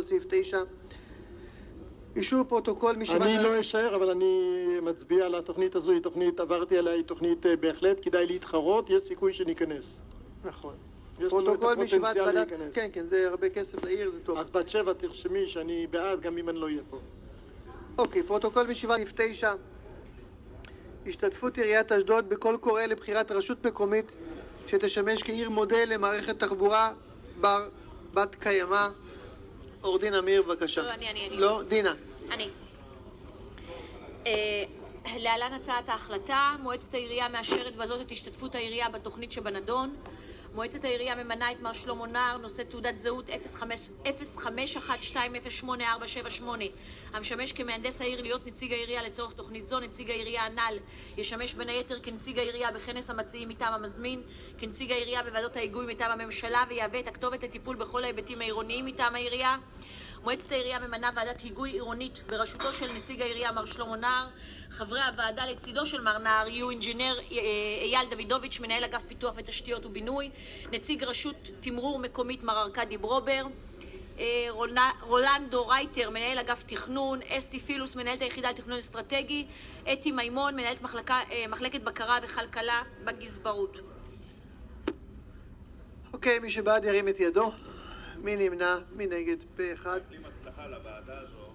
סעיף 9. אישור פרוטוקול מישיבת... אני לא אשאר, אבל אני מצביע על התוכנית הזו, היא תוכנית, עברתי עליה, היא תוכנית בהחלט, כדאי להתחרות, יש סיכוי שניכנס. נכון. יש לנו את הפוטנציאל ועדת... להיכנס. כן, כן, זה הרבה כסף לעיר, זה טוב. אז בת שבע תרשמי שאני בעד, גם אם אני לא אהיה פה. אוקיי, פרוטוקול מישיבת סעיף 9. השתתפות עיריית אשדוד בכל קורא לבחירת רשות מקומית שתשמש כעיר מודל למערכת תחבורה בת קיימא. עורך דין אמיר, בבקשה. לא, אני. לא, דינה. אני. להלן הצעת ההחלטה. מועצת העירייה מאשרת בזאת את השתתפות העירייה בתוכנית שבנדון. מועצת העירייה ממנה את מר שלמה נער, נושא תעודת זהות 0512084778, המשמש כמהנדס העיר להיות נציג העירייה לצורך תוכנית זו. נציג העירייה הנ"ל ישמש בין היתר כנציג העירייה בכנס המציעים מטעם המזמין, כנציג העירייה בוועדות ההיגוי מטעם הממשלה, ויהווה את הכתובת לטיפול בכל ההיבטים העירוניים מטעם העירייה. מועצת העירייה ממנה ועדת היגוי עירונית בראשותו של נציג העירייה מר שלמה נער. חברי הוועדה לצידו של מר נער יהיו אינג'ינר אייל דוידוביץ', מנהל אגף פיתוח ותשתיות ובינוי, נציג רשות תמרור מקומית מר ארכדי ברובר, רולנדו רייטר, מנהל אגף תכנון, אסתי פילוס, מנהלת היחידה לתכנון אסטרטגי, אתי מימון, מנהלת מחלקת בקרה וכלכלה בגזברות. אוקיי, מי שבעד ירים את ידו. מי נמנע? מי נגד? פה אחד. בלי מצלחה לוועדה הזו.